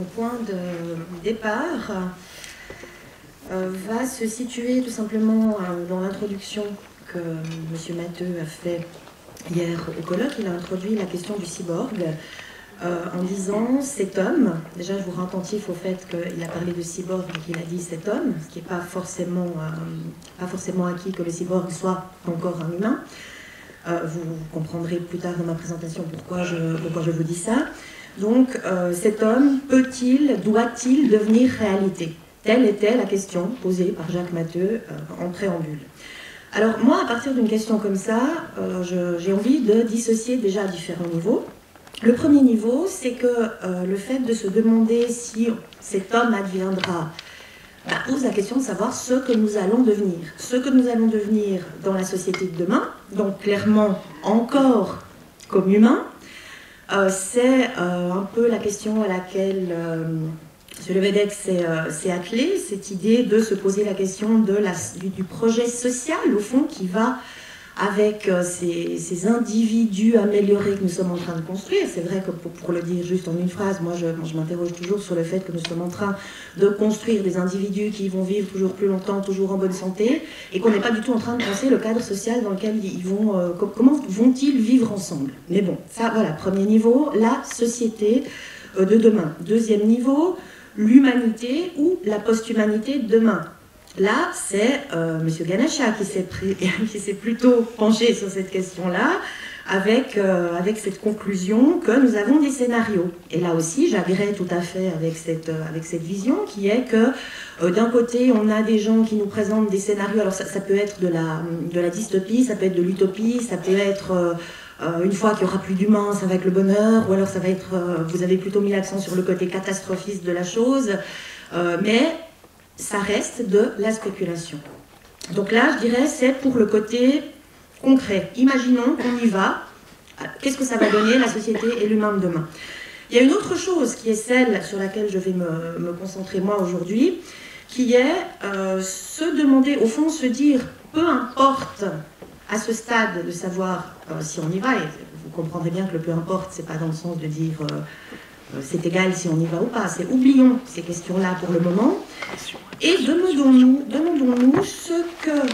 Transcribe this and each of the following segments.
Le point de départ va se situer tout simplement dans l'introduction que M. Matteux a fait hier au colloque. Il a introduit la question du cyborg en disant cet homme. Déjà, je vous rends attentif au fait qu'il a parlé de cyborg et qu'il a dit cet homme, ce qui n'est pas forcément acquis que le cyborg soit encore un humain. Vous comprendrez plus tard dans ma présentation pourquoi je vous dis ça. Donc, cet homme peut-il, doit-il devenir réalité? Telle était la question posée par Jacques Matteux en préambule. Alors moi, à partir d'une question comme ça, j'ai envie de dissocier déjà à différents niveaux. Le premier niveau, c'est que le fait de se demander si cet homme adviendra pose la question de savoir ce que nous allons devenir. Ce que nous allons devenir dans la société de demain, donc clairement encore comme humains, c'est un peu la question à laquelle M. Levedec s'est attelé, cette idée de se poser la question du projet social, au fond, qui va avec ces individus améliorés que nous sommes en train de construire. C'est vrai que pour le dire juste en une phrase, moi je m'interroge toujours sur le fait que nous sommes en train de construire des individus qui vont vivre toujours plus longtemps, toujours en bonne santé, et qu'on n'est pas du tout en train de penser le cadre social dans lequel ils vont, comment vont-ils vivre ensemble. Mais bon, ça voilà, premier niveau, la société de demain. Deuxième niveau, l'humanité ou la post-humanité de demain. Là, c'est M. Ganesha qui s'est plutôt penché sur cette question-là, avec cette conclusion que nous avons des scénarios. Et là aussi, j'agrée tout à fait avec cette vision, qui est que d'un côté, on a des gens qui nous présentent des scénarios, alors ça peut être de la dystopie, ça peut être de l'utopie, ça peut être... une fois qu'il n'y aura plus d'humains, ça va être le bonheur, ou alors ça va être... vous avez plutôt mis l'accent sur le côté catastrophiste de la chose, mais ça reste de la spéculation. Donc là, je dirais, c'est pour le côté concret. Imaginons qu'on y va. Qu'est-ce que ça va donner, la société et l'humain de demain? Il y a une autre chose qui est celle sur laquelle je vais me concentrer moi aujourd'hui, qui est se demander, au fond, se dire, peu importe à ce stade de savoir si on y va, et vous comprendrez bien que le peu importe, c'est pas dans le sens de dire c'est égal si on y va ou pas, c'est oublions ces questions-là pour le moment, et demandons-nous ce que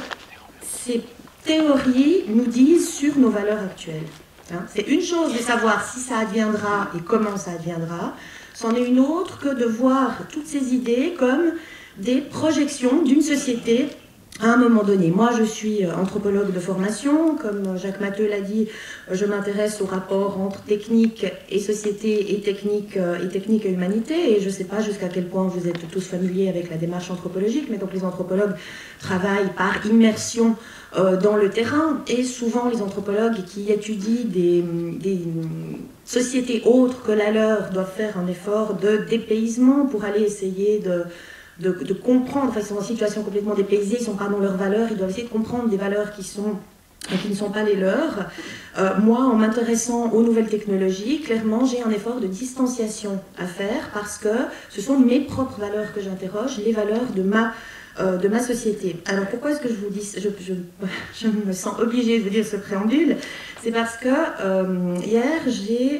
ces théories nous disent sur nos valeurs actuelles. Hein, c'est une chose de savoir si ça adviendra et comment ça adviendra, c'en est une autre que de voir toutes ces idées comme des projections d'une société à un moment donné. Moi, je suis anthropologue de formation. Comme Jacques Matteux l'a dit, je m'intéresse au rapport entre technique et société et technique et humanité. Et je ne sais pas jusqu'à quel point vous êtes tous familiers avec la démarche anthropologique, mais donc les anthropologues travaillent par immersion dans le terrain. Et souvent, les anthropologues qui étudient des sociétés autres que la leur doivent faire un effort de dépaysement pour aller essayer de comprendre, enfin ils sont en situation complètement dépaysée, ils ne sont pas dans leurs valeurs, ils doivent essayer de comprendre des valeurs qui ne sont pas les leurs. Moi, en m'intéressant aux nouvelles technologies, clairement, j'ai un effort de distanciation à faire parce que ce sont mes propres valeurs que j'interroge, les valeurs de ma société. Alors pourquoi est-ce que je vous dis, je me sens obligée de vous dire ce préambule? C'est parce que hier, je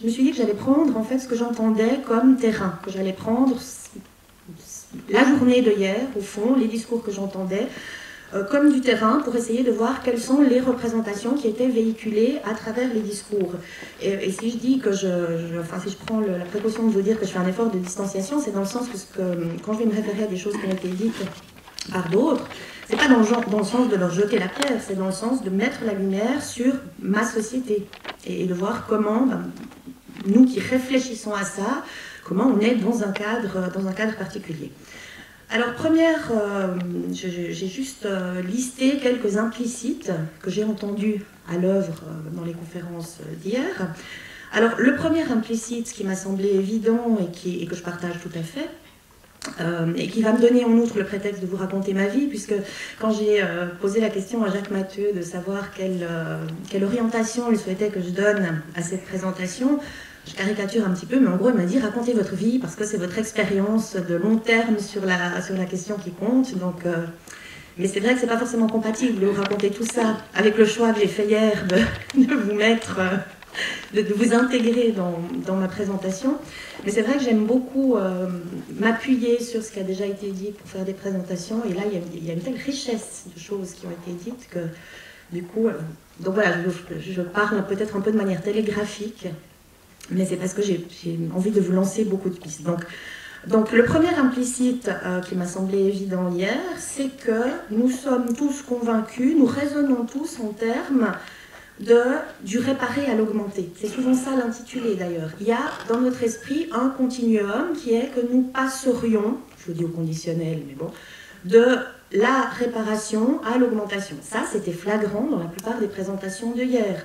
me suis dit que j'allais prendre en fait ce que j'entendais comme terrain, que j'allais prendre la journée de hier, au fond, les discours que j'entendais, comme du terrain pour essayer de voir quelles sont les représentations qui étaient véhiculées à travers les discours. Et si je dis que si je prends la précaution de vous dire que je fais un effort de distanciation, c'est dans le sens que quand je vais me référer à des choses qui ont été dites par d'autres, c'est pas dans le sens de leur jeter la pierre, c'est dans le sens de mettre la lumière sur ma société et de voir comment, nous qui réfléchissons à ça, comment on est dans un cadre particulier. Alors, j'ai juste listé quelques implicites que j'ai entendus à l'œuvre dans les conférences d'hier. Alors, le premier implicite, ce qui m'a semblé évident et que je partage tout à fait, et qui va me donner en outre le prétexte de vous raconter ma vie, puisque quand j'ai posé la question à Jacques Matteux de savoir quelle orientation il souhaitait que je donne à cette présentation, je caricature un petit peu, mais en gros, il m'a dit « racontez votre vie, parce que c'est votre expérience de long terme sur la question qui compte. » Donc, mais c'est vrai que c'est pas forcément compatible de vous raconter tout ça avec le choix que j'ai fait hier de vous mettre de vous intégrer dans ma présentation. Mais c'est vrai que j'aime beaucoup m'appuyer sur ce qui a déjà été dit pour faire des présentations. Et là, il y a une telle richesse de choses qui ont été dites que, du coup... donc voilà, je parle peut-être un peu de manière télégraphique, mais c'est parce que j'ai envie de vous lancer beaucoup de pistes. Donc le premier implicite qui m'a semblé évident hier, c'est que nous sommes tous convaincus, nous raisonnons tous en termes du réparer à l'augmenter. C'est souvent ça l'intitulé d'ailleurs. Il y a dans notre esprit un continuum qui est que nous passerions, je le dis au conditionnel, mais bon, de la réparation à l'augmentation. Ça, c'était flagrant dans la plupart des présentations de hier.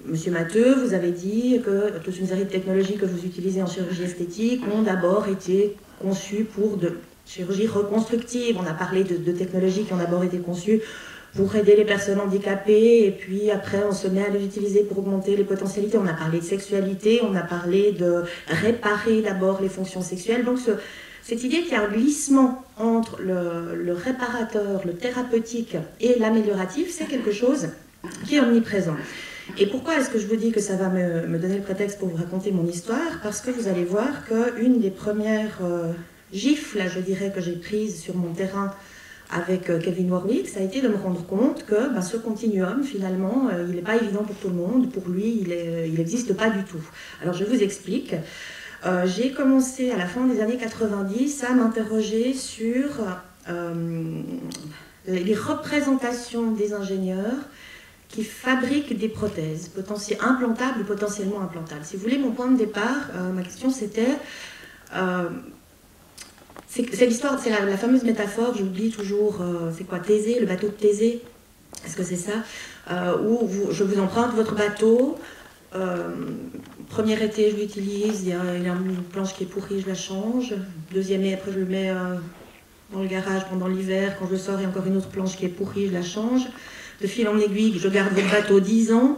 Monsieur Matteux, vous avez dit que toute une série de technologies que vous utilisez en chirurgie esthétique ont d'abord été conçues pour de chirurgie reconstructive. On a parlé de technologies qui ont d'abord été conçues pour aider les personnes handicapées, et puis après on se met à les utiliser pour augmenter les potentialités. On a parlé de sexualité, on a parlé de réparer d'abord les fonctions sexuelles. Donc cette idée qu'il y a un glissement entre le réparateur, le thérapeutique et l'amélioratif, c'est quelque chose qui est omniprésent. Et pourquoi est-ce que je vous dis que ça va me donner le prétexte pour vous raconter mon histoire? Parce que vous allez voir qu'une des premières gifles, je dirais, que j'ai prises sur mon terrain avec Kevin Warwick, ça a été de me rendre compte que ce continuum, finalement, il n'est pas évident pour tout le monde. Pour lui, il n'existe pas du tout. Alors, je vous explique. J'ai commencé à la fin des années 90 à m'interroger sur les représentations des ingénieurs qui fabriquent des prothèses implantables ou potentiellement implantables. Si vous voulez, mon point de départ, ma question c'était... c'est l'histoire, c'est la fameuse métaphore, j'oublie toujours, c'est quoi, Thésée, le bateau de Thésée? Est-ce que c'est ça? Où je vous emprunte votre bateau, premier été je l'utilise, il y a une planche qui est pourrie, je la change. Deuxième été, après je le mets dans le garage pendant l'hiver, quand je sors, il y a encore une autre planche qui est pourrie, je la change. De fil en aiguille, je garde votre bateau 10 ans.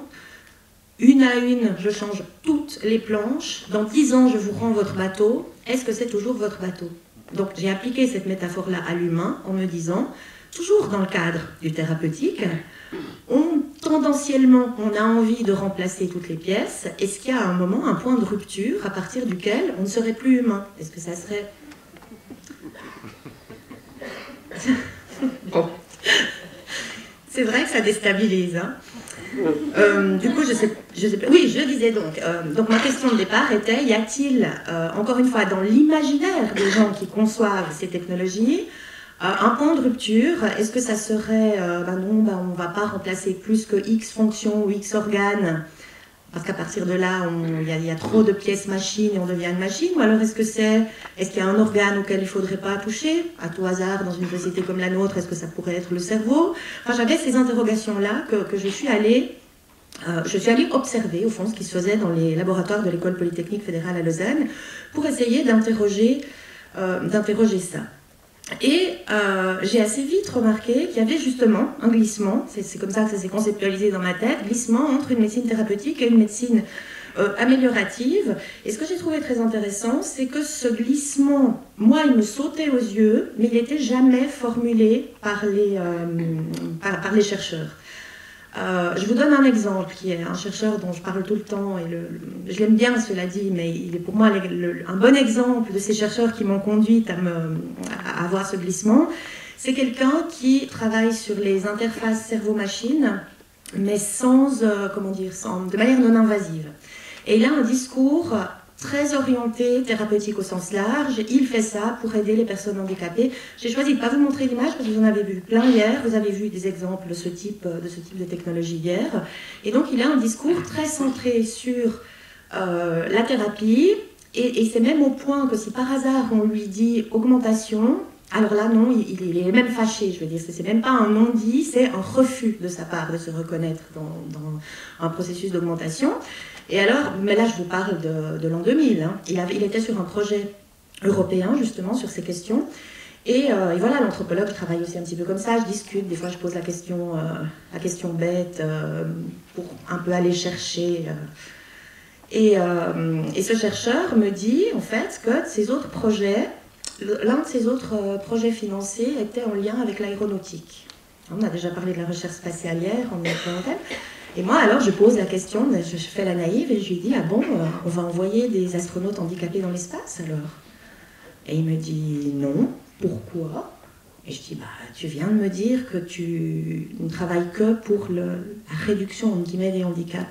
Une à une, je change toutes les planches. Dans 10 ans, je vous rends votre bateau. Est-ce que c'est toujours votre bateau? Donc j'ai appliqué cette métaphore-là à l'humain en me disant, toujours dans le cadre du thérapeutique, tendanciellement, on a envie de remplacer toutes les pièces. Est-ce qu'il y a un moment, un point de rupture à partir duquel on ne serait plus humain? Est-ce que ça serait... Bon. C'est vrai que ça déstabilise. Hein. Du coup, je sais pas. Oui, je disais donc. Donc ma question de départ était, y a-t-il, encore une fois, dans l'imaginaire des gens qui conçoivent ces technologies, un point de rupture? Est-ce que ça serait, non, on ne va pas remplacer plus que X fonctions ou X organes, parce qu'à partir de là, il y a trop de pièces machines et on devient une machine? Ou alors est-ce qu'il y a un organe auquel il ne faudrait pas toucher, à tout hasard, dans une société comme la nôtre? Est-ce que ça pourrait être le cerveau? Enfin, j'avais ces interrogations-là que je suis allée observer, au fond, ce qui se faisait dans les laboratoires de l'École Polytechnique Fédérale à Lausanne, pour essayer d'interroger ça. Et j'ai assez vite remarqué qu'il y avait justement un glissement, c'est comme ça que ça s'est conceptualisé dans ma tête, glissement entre une médecine thérapeutique et une médecine améliorative. Et ce que j'ai trouvé très intéressant, c'est que ce glissement, moi, il me sautait aux yeux, mais il n'était jamais formulé par les chercheurs. Je vous donne un exemple qui est un chercheur dont je parle tout le temps, et je l'aime bien cela dit, mais il est pour moi un bon exemple de ces chercheurs qui m'ont conduite à avoir ce glissement. C'est quelqu'un qui travaille sur les interfaces cerveau-machine, mais de manière non invasive. Et il a un discours très orienté, thérapeutique au sens large. Il fait ça pour aider les personnes handicapées. J'ai choisi de ne pas vous montrer l'image parce que vous en avez vu plein hier. Vous avez vu des exemples de ce type de technologie hier. Et donc, il a un discours très centré sur la thérapie. Et c'est même au point que si par hasard on lui dit augmentation, alors là, non, il est même fâché, je veux dire. C'est même pas un non-dit, c'est un refus de sa part de se reconnaître dans un processus d'augmentation. Et alors, mais là je vous parle de l'an 2000, hein. Il était sur un projet européen justement sur ces questions. Et voilà, l'anthropologue travaille aussi un petit peu comme ça, je discute, des fois je pose la question bête pour un peu aller chercher. Et ce chercheur me dit en fait que l'un de ses autres projets financés était en lien avec l'aéronautique. On a déjà parlé de la recherche spatiale hier, on est en thème. Et moi, alors, je pose la question, je fais la naïve et je lui dis, ah bon, on va envoyer des astronautes handicapés dans l'espace, alors? Et il me dit, non, pourquoi? Et je dis, bah, tu viens de me dire que tu ne travailles que pour la réduction, entre guillemets, des handicaps.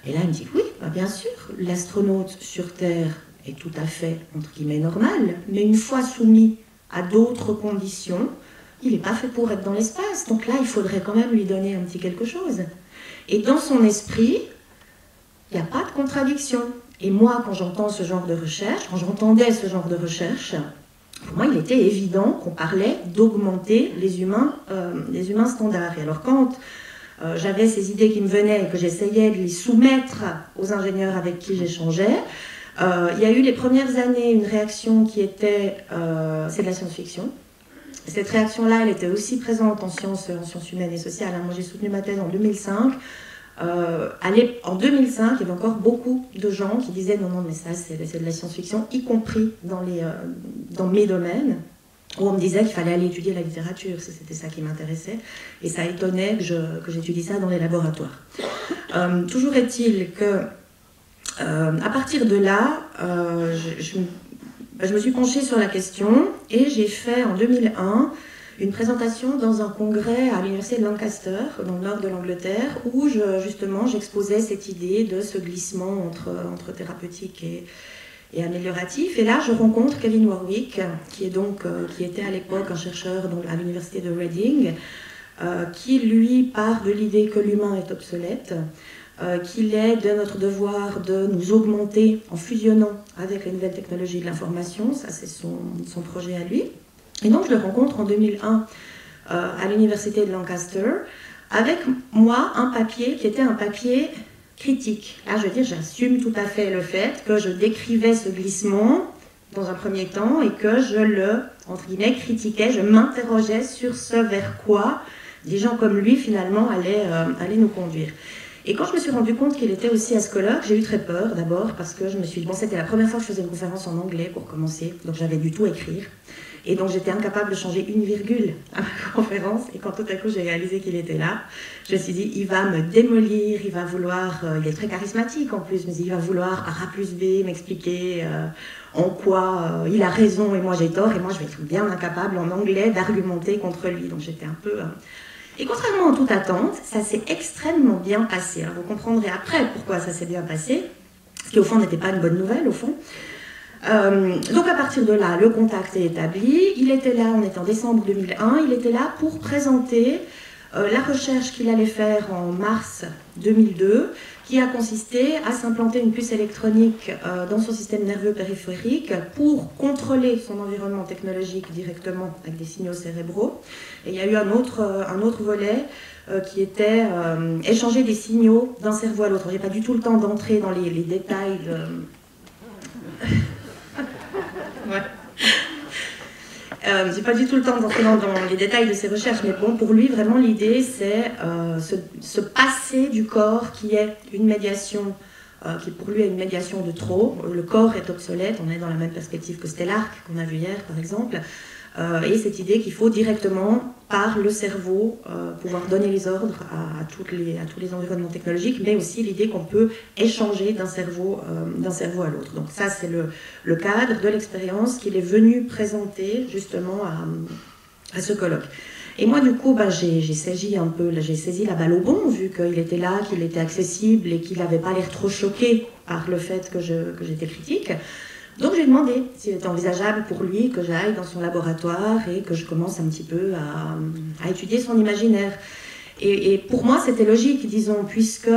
Et là, il me dit, oui, bah, bien sûr, l'astronaute sur Terre est tout à fait, entre guillemets, normal, mais une fois soumis à d'autres conditions, il n'est pas fait pour être dans l'espace. Donc là, il faudrait quand même lui donner un petit quelque chose. Et dans son esprit, il n'y a pas de contradiction. Et moi, quand j'entends ce genre de recherche, quand j'entendais ce genre de recherche, pour moi, il était évident qu'on parlait d'augmenter les humains standards. Et alors, quand j'avais ces idées qui me venaient et que j'essayais de les soumettre aux ingénieurs avec qui j'échangeais, il y a eu les premières années une réaction qui était c'est de la science-fiction. Cette réaction-là, elle était aussi présente en sciences humaines et sociales. Moi, j'ai soutenu ma thèse en 2005. En 2005, il y avait encore beaucoup de gens qui disaient non, mais ça, c'est de la science-fiction, y compris dans mes domaines, où on me disait qu'il fallait aller étudier la littérature, c'était ça qui m'intéressait, et ça étonnait que j'étudie ça dans les laboratoires. Toujours est-il que, à partir de là, je me suis penchée sur la question, et j'ai fait en 2001 une présentation dans un congrès à l'université de Lancaster, dans le nord de l'Angleterre, où justement j'exposais cette idée de ce glissement entre thérapeutique et amélioratif. Et là, je rencontre Kevin Warwick, qui était à l'époque un chercheur à l'université de Reading, qui lui part de l'idée que l'humain est obsolète, qu'il est de notre devoir de nous augmenter en fusionnant avec les nouvelles technologies de l'information. Ça, c'est son projet à lui. Et donc, je le rencontre en 2001 à l'université de Lancaster, avec moi un papier qui était un papier critique. Là, je veux dire, j'assume tout à fait le fait que je décrivais ce glissement dans un premier temps et que je le, entre guillemets, critiquais, je m'interrogeais sur ce vers quoi des gens comme lui, finalement, allaient nous conduire. Et quand je me suis rendu compte qu'il était aussi ascologue, j'ai eu très peur d'abord, parce que je me suis dit, bon, c'était la première fois que je faisais une conférence en anglais pour commencer, donc j'avais dû tout écrire. Et donc j'étais incapable de changer une virgule à ma conférence. Et quand tout à coup j'ai réalisé qu'il était là, je me suis dit, il va me démolir, il va vouloir, il est très charismatique en plus, mais il va vouloir par A plus B m'expliquer en quoi il a raison et moi j'ai tort. Et moi je vais être bien incapable en anglais d'argumenter contre lui. Donc j'étais un peu... Et contrairement à toute attente, ça s'est extrêmement bien passé. Alors vous comprendrez après pourquoi ça s'est bien passé, ce qui au fond n'était pas une bonne nouvelle au fond. Donc à partir de là, le contact est établi. Il était là, on était en décembre 2001, il était là pour présenter la recherche qu'il allait faire en mars 2002, qui a consisté à s'implanter une puce électronique dans son système nerveux périphérique pour contrôler son environnement technologique directement avec des signaux cérébraux. Et il y a eu un autre volet qui était échanger des signaux d'un cerveau à l'autre. Je n'ai pas du tout le temps d'entrer dans les détails de... Ouais. J'ai pas du tout le temps d'entrer dans les détails de ces recherches, mais bon, pour lui, vraiment, l'idée, c'est se passer du corps qui est une médiation, qui pour lui est une médiation de trop. Le corps est obsolète, on est dans la même perspective que Stellark, qu'on a vu hier, par exemple. Et cette idée qu'il faut directement, par le cerveau, pouvoir donner les ordres à tous les environnements technologiques, mais aussi l'idée qu'on peut échanger d'un cerveau à l'autre. Donc ça, c'est le cadre de l'expérience qu'il est venu présenter justement à ce colloque. Et moi, du coup, j'ai saisi la balle au bon, vu qu'il était là, qu'il était accessible et qu'il n'avait pas l'air trop choqué par le fait que j'étais critique. Donc j'ai demandé s'il était envisageable pour lui que j'aille dans son laboratoire et que je commence un petit peu à étudier son imaginaire. Et pour moi, c'était logique, disons, puisque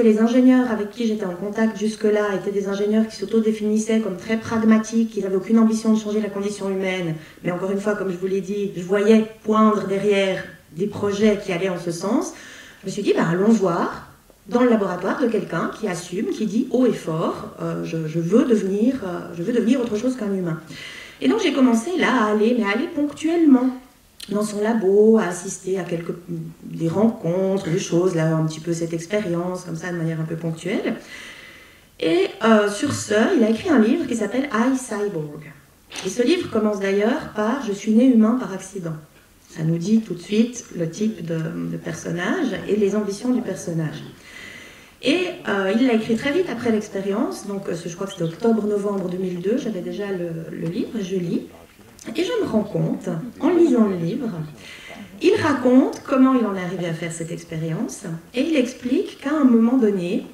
les ingénieurs avec qui j'étais en contact jusque-là étaient des ingénieurs qui s'autodéfinissaient comme très pragmatiques, qui n'avaient aucune ambition de changer la condition humaine. Mais encore une fois, comme je vous l'ai dit, je voyais poindre derrière des projets qui allaient en ce sens. Je me suis dit, allons voir dans le laboratoire de quelqu'un qui assume, qui dit haut et fort, je veux devenir autre chose qu'un humain. Et donc j'ai commencé là à aller ponctuellement dans son labo, à assister à des rencontres, des choses, là un petit peu cette expérience, comme ça de manière un peu ponctuelle. Et sur ce, il a écrit un livre qui s'appelle I, Cyborg. Et ce livre commence d'ailleurs par « Je suis né humain par accident ». Ça nous dit tout de suite le type de personnage et les ambitions du personnage. Et il l'a écrit très vite après l'expérience, donc je crois que c'était octobre-novembre 2002, j'avais déjà le livre, je lis, et je me rends compte, en lisant le livre, il raconte comment il en est arrivé à faire cette expérience, et il explique qu'à un moment donné,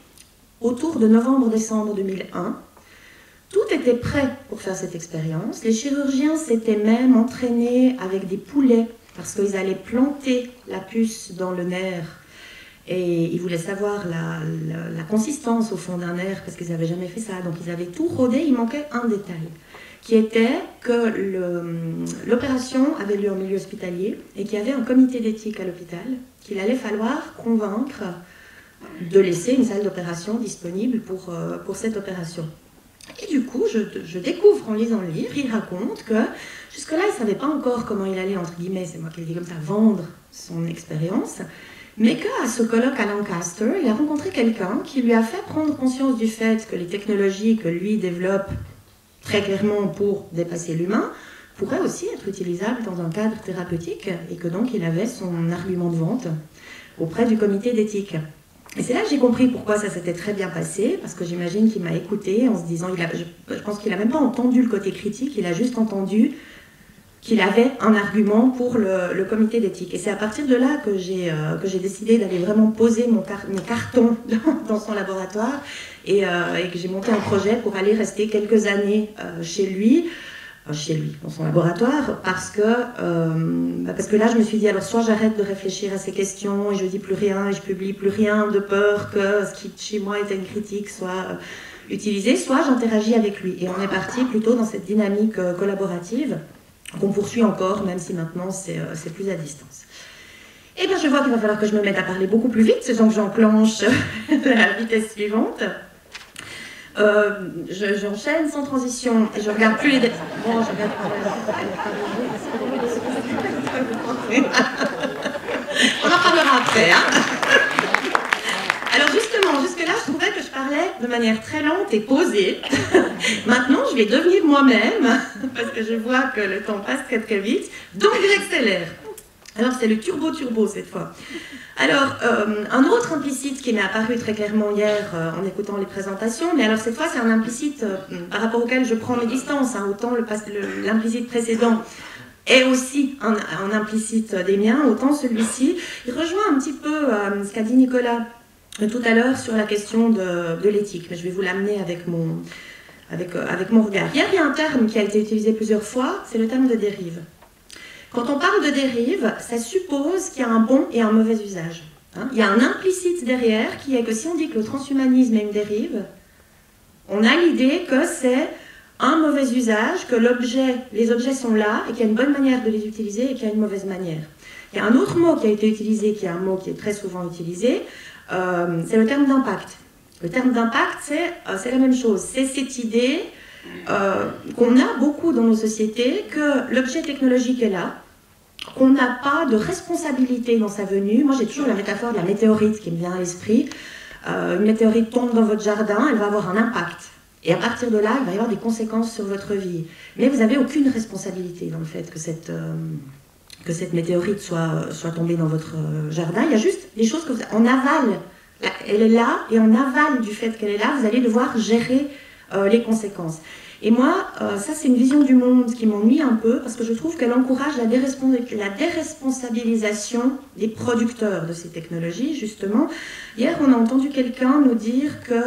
autour de novembre-décembre 2001, tout était prêt pour faire cette expérience. Les chirurgiens s'étaient même entraînés avec des poulets, parce qu'ils allaient planter la puce dans le nerf, et ils voulaient savoir la consistance au fond d'un nerf, parce qu'ils n'avaient jamais fait ça. Donc ils avaient tout rodé, il manquait un détail, qui était que l'opération avait lieu en milieu hospitalier et qu'il y avait un comité d'éthique à l'hôpital qu'il allait falloir convaincre de laisser une salle d'opération disponible pour cette opération. Et du coup, je découvre en lisant le livre, il raconte que jusque-là, il ne savait pas encore comment il allait, entre guillemets, c'est moi qui le dis comme ça, vendre son expérience, mais qu'à ce colloque à Lancaster, il a rencontré quelqu'un qui lui a fait prendre conscience du fait que les technologies que lui développe très clairement pour dépasser l'humain, pourrait aussi être utilisable dans un cadre thérapeutique, et que donc il avait son argument de vente auprès du comité d'éthique. Et c'est là que j'ai compris pourquoi ça s'était très bien passé, parce que j'imagine qu'il m'a écouté en se disant, je pense qu'il n'a même pas entendu le côté critique, il a juste entendu qu'il avait un argument pour le comité d'éthique. Et c'est à partir de là que j'ai décidé d'aller vraiment poser mes cartons dans son laboratoire, et que j'ai monté un projet pour aller rester quelques années chez lui, dans son laboratoire, parce que là je me suis dit, alors soit j'arrête de réfléchir à ces questions et je dis plus rien et je publie plus rien de peur que ce qui chez moi était une critique soit utilisé, soit j'interagis avec lui. Et on est parti plutôt dans cette dynamique collaborative qu'on poursuit encore, même si maintenant c'est plus à distance. Et bien je vois qu'il va falloir que je me mette à parler beaucoup plus vite, donc j'enclenche la vitesse suivante. J'enchaîne sans transition et je regarde plus les détails. Bon, je regarde. On en parlera après. Hein. Alors justement, jusque-là, je trouvais que je parlais de manière très lente et posée. Maintenant, je vais devenir moi-même parce que je vois que le temps passe très très vite. Donc, j'accélère. Alors, c'est le turbo cette fois. Alors, un autre implicite qui m'est apparu très clairement hier en écoutant les présentations, mais alors cette fois, c'est un implicite par rapport auquel je prends mes distances, hein, autant l'implicite précédent est aussi un implicite des miens, autant celui-ci. Il rejoint un petit peu ce qu'a dit Nicolas tout à l'heure sur la question de l'éthique, mais je vais vous l'amener avec mon regard. Hier, il y a un terme qui a été utilisé plusieurs fois, c'est le terme de dérive. Quand on parle de dérive, ça suppose qu'il y a un bon et un mauvais usage. Hein. Il y a un implicite derrière qui est que si on dit que le transhumanisme est une dérive, on a l'idée que c'est un mauvais usage, que les objets sont là et qu'il y a une bonne manière de les utiliser et qu'il y a une mauvaise manière. Il y a un autre mot qui a été utilisé, qui est un mot qui est très souvent utilisé, c'est le terme d'impact. Le terme d'impact, c'est la même chose. C'est cette idée qu'on a beaucoup dans nos sociétés, que l'objet technologique est là, qu'on n'a pas de responsabilité dans sa venue. Moi, j'ai toujours la métaphore de la météorite qui me vient à l'esprit. Une météorite tombe dans votre jardin, elle va avoir un impact. Et à partir de là, il va y avoir des conséquences sur votre vie. Mais vous n'avez aucune responsabilité dans le fait que cette météorite soit tombée dans votre jardin. Il y a juste des choses que en aval, elle est là, et en aval du fait qu'elle est là, vous allez devoir gérer les conséquences. Et moi, ça c'est une vision du monde qui m'ennuie un peu, parce que je trouve qu'elle encourage la déresponsabilisation des producteurs de ces technologies, justement. Hier, on a entendu quelqu'un nous dire que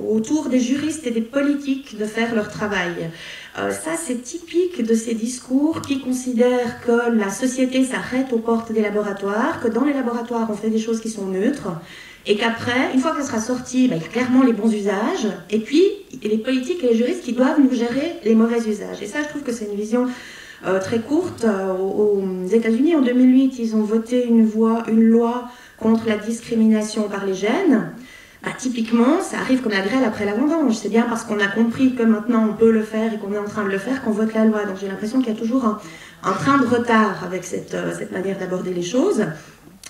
autour des juristes et des politiques de faire leur travail. Ça, c'est typique de ces discours qui considèrent que la société s'arrête aux portes des laboratoires, que dans les laboratoires, on fait des choses qui sont neutres, et qu'après, une fois qu'elle sera sortie, il y a clairement les bons usages, et puis les politiques et les juristes qui doivent nous gérer les mauvais usages. Et ça, je trouve que c'est une vision très courte. Aux États-Unis, en 2008, ils ont voté une loi contre la discrimination par les gènes. Bah, typiquement, ça arrive comme la grêle après la vendange. C'est bien parce qu'on a compris que maintenant on peut le faire et qu'on est en train de le faire qu'on vote la loi. Donc j'ai l'impression qu'il y a toujours un train de retard avec cette manière d'aborder les choses.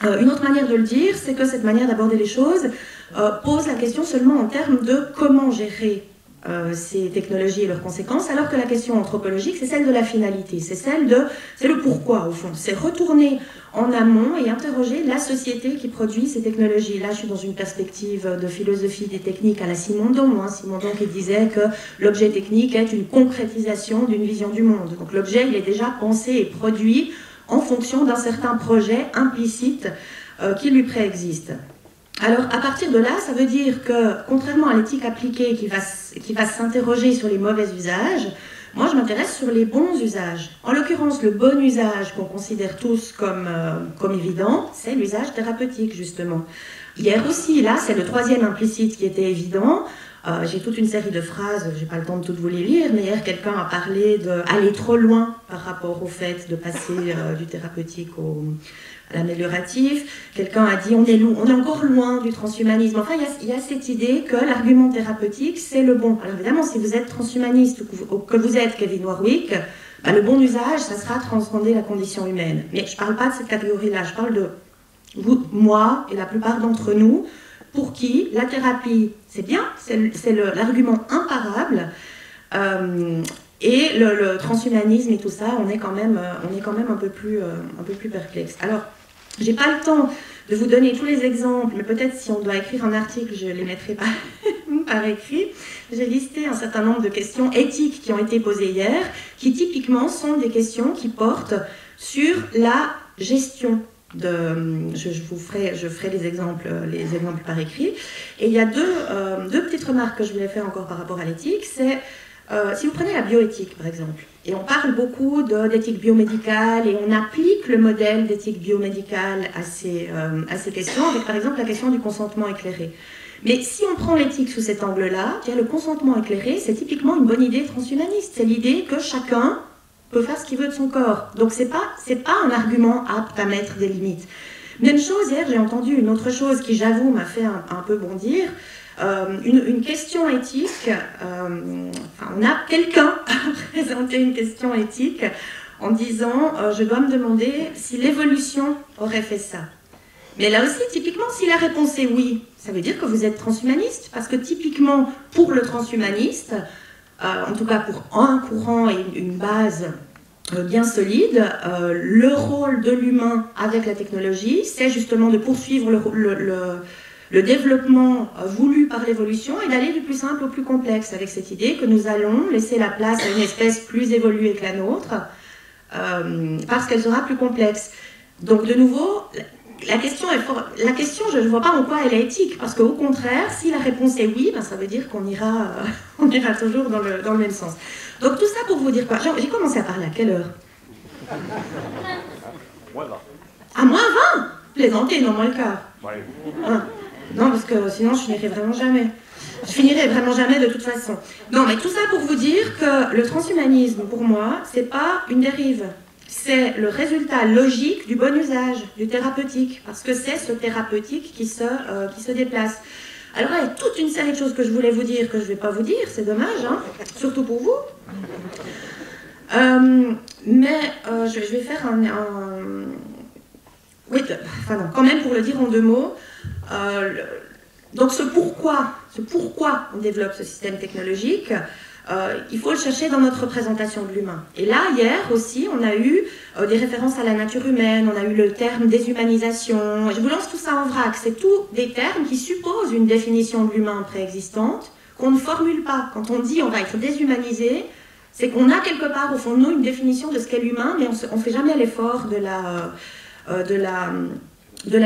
Une autre manière de le dire, c'est que cette manière d'aborder les choses pose la question seulement en termes de comment gérer ces technologies et leurs conséquences, alors que la question anthropologique, c'est celle de la finalité, c'est le pourquoi au fond, c'est retourner en amont et interroger la société qui produit ces technologies. Là, je suis dans une perspective de philosophie des techniques à la Simondon, Simondon qui disait que l'objet technique est une concrétisation d'une vision du monde. Donc l'objet, il est déjà pensé et produit en fonction d'un certain projet implicite qui lui préexiste. Alors, à partir de là, ça veut dire que, contrairement à l'éthique appliquée qui va s'interroger sur les mauvais usages, moi, je m'intéresse sur les bons usages. En l'occurrence, le bon usage qu'on considère tous comme évident, c'est l'usage thérapeutique, justement. Hier aussi, là, c'est le troisième implicite qui était évident. J'ai toute une série de phrases, je n'ai pas le temps de toutes vous les lire, mais hier, quelqu'un a parlé d'aller trop loin par rapport au fait de passer du thérapeutique à l'amélioratif. Quelqu'un a dit on est encore loin du transhumanisme. Enfin, il y a cette idée que l'argument thérapeutique, c'est le bon. Alors évidemment, si vous êtes transhumaniste ou que vous êtes Kevin Warwick, le bon usage, ça sera transcender la condition humaine. Mais je ne parle pas de cette catégorie-là, je parle de vous, moi et la plupart d'entre nous, pour qui la thérapie, c'est bien, c'est l'argument imparable, et le transhumanisme et tout ça, on est quand même un peu plus perplexe. Alors, j'ai pas le temps de vous donner tous les exemples, mais peut-être si on doit écrire un article, je les mettrai par écrit. J'ai listé un certain nombre de questions éthiques qui ont été posées hier, qui typiquement sont des questions qui portent sur la gestion. Je ferai les exemples par écrit. Et il y a deux petites remarques que je voulais faire encore par rapport à l'éthique. C'est si vous prenez la bioéthique, par exemple, et on parle beaucoup d'éthique biomédicale, et on applique le modèle d'éthique biomédicale à ces questions, avec par exemple la question du consentement éclairé. Mais si on prend l'éthique sous cet angle-là, le consentement éclairé, c'est typiquement une bonne idée transhumaniste. C'est l'idée que chacun peut faire ce qu'il veut de son corps. Donc c'est pas un argument apte à mettre des limites. Même chose, hier j'ai entendu une autre chose qui, j'avoue, m'a fait un peu bondir. Une question éthique, quelqu'un a présenté une question éthique en disant je dois me demander si l'évolution aurait fait ça. Mais là aussi, typiquement, si la réponse est oui, ça veut dire que vous êtes transhumaniste, parce que typiquement, pour le transhumaniste, en tout cas pour un courant et une base bien solide, le rôle de l'humain avec la technologie, c'est justement de poursuivre le développement voulu par l'évolution et d'aller du plus simple au plus complexe, avec cette idée que nous allons laisser la place à une espèce plus évoluée que la nôtre, parce qu'elle sera plus complexe. Donc de nouveau, la question, je ne vois pas en quoi elle est éthique, parce qu'au contraire, si la réponse est oui, ça veut dire qu'on ira toujours dans le même sens. Donc tout ça pour vous dire quoi? J'ai commencé à parler à quelle heure? À moins 20? Plaisantez, non, moins le quart. Ouais. Non, parce que sinon je finirai vraiment jamais. Je finirai vraiment jamais de toute façon. Non, mais tout ça pour vous dire que le transhumanisme, pour moi, c'est pas une dérive. C'est le résultat logique du bon usage, du thérapeutique, parce que c'est ce thérapeutique qui se déplace. Alors là, il y a toute une série de choses que je voulais vous dire, que je ne vais pas vous dire, c'est dommage, hein, surtout pour vous. Mais je vais faire oui, enfin non, quand même pour le dire en deux mots. Donc ce pourquoi on développe ce système technologique, il faut le chercher dans notre représentation de l'humain. Et là, hier aussi, on a eu des références à la nature humaine, on a eu le terme déshumanisation. Je vous lance tout ça en vrac. C'est tous des termes qui supposent une définition de l'humain préexistante, qu'on ne formule pas. Quand on dit on va être déshumanisé, c'est qu'on a quelque part au fond de nous une définition de ce qu'est l'humain, mais on ne fait jamais l'effort de la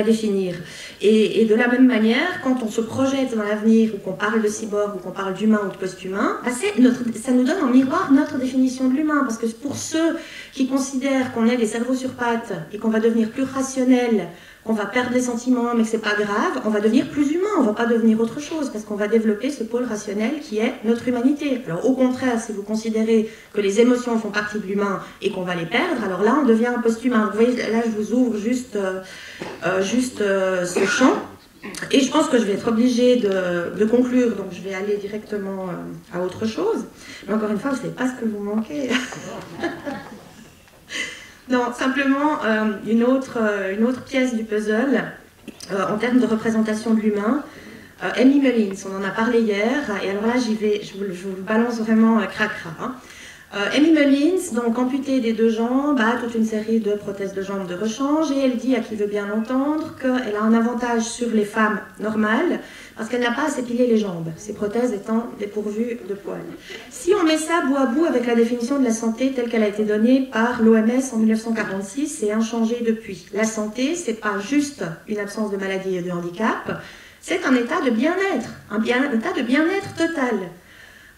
définir. Et de la même manière, quand on se projette dans l'avenir, ou qu'on parle de cyborg, ou qu'on parle d'humain ou de post-humain, ça nous donne en miroir notre définition de l'humain. Parce que pour ceux qui considèrent qu'on est des cerveaux sur pattes, et qu'on va devenir plus rationnel, qu'on va perdre les sentiments, mais que c'est pas grave, on va devenir plus humain, on va pas devenir autre chose, parce qu'on va développer ce pôle rationnel qui est notre humanité. Alors au contraire, si vous considérez que les émotions font partie de l'humain et qu'on va les perdre, alors là on devient un post-humain. Vous voyez, là je vous ouvre juste ce champ, et je pense que je vais être obligée de conclure, donc je vais aller directement à autre chose. Mais encore une fois, vous ne savez pas ce que vous manquez. Non, simplement une autre pièce du puzzle en termes de représentation de l'humain. Amy Mullins, on en a parlé hier, et alors là j'y vais, je vous le balance vraiment cracra. Hein. Amy Mullins, donc amputée des 2 jambes, a toute une série de prothèses de jambes de rechange, et elle dit à qui veut bien l'entendre qu'elle a un avantage sur les femmes normales, parce qu'elle n'a pas à s'épiler les jambes, ces prothèses étant dépourvues de poils. Si on met ça bout à bout avec la définition de la santé telle qu'elle a été donnée par l'OMS en 1946 et inchangée depuis. La santé, c'est pas juste une absence de maladie et de handicap, c'est un état de bien-être, un état de bien-être total.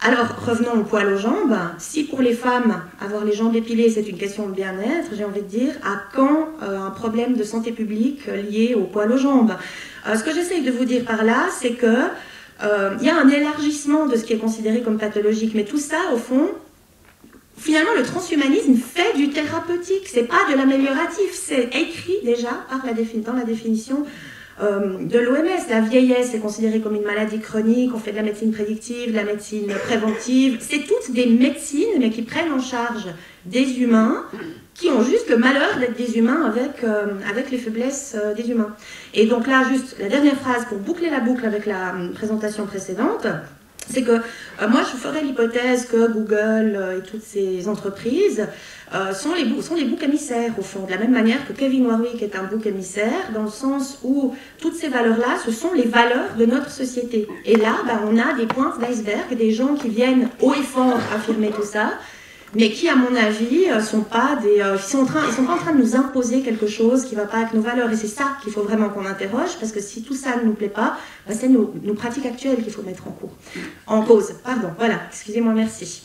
Alors, revenons au poil aux jambes. Si pour les femmes, avoir les jambes épilées, c'est une question de bien-être, j'ai envie de dire, à quand un problème de santé publique lié au poil aux jambes? Ce que j'essaye de vous dire par là, c'est que il y a un élargissement de ce qui est considéré comme pathologique, mais tout ça, au fond, finalement, le transhumanisme fait du thérapeutique, c'est pas de l'amélioratif, c'est écrit déjà dans la définition de l'OMS. La vieillesse est considérée comme une maladie chronique, on fait de la médecine prédictive, de la médecine préventive, c'est toutes des médecines mais qui prennent en charge des humains qui ont juste le malheur d'être des humains avec les faiblesses des humains. Et donc là, juste la dernière phrase pour boucler la boucle avec la présentation précédente, c'est que moi je ferais l'hypothèse que Google et toutes ces entreprises sont des boucs émissaires au fond, de la même manière que Kevin Warwick est un bouc émissaire, dans le sens où toutes ces valeurs-là, ce sont les valeurs de notre société. Et là, on a des pointes d'iceberg, des gens qui viennent haut et fort affirmer tout ça, mais qui, à mon avis, sont pas en train de nous imposer quelque chose qui ne va pas avec nos valeurs. Et c'est ça qu'il faut vraiment qu'on interroge, parce que si tout ça ne nous plaît pas, c'est nos pratiques actuelles qu'il faut mettre en cause. Pardon, voilà, excusez-moi, merci.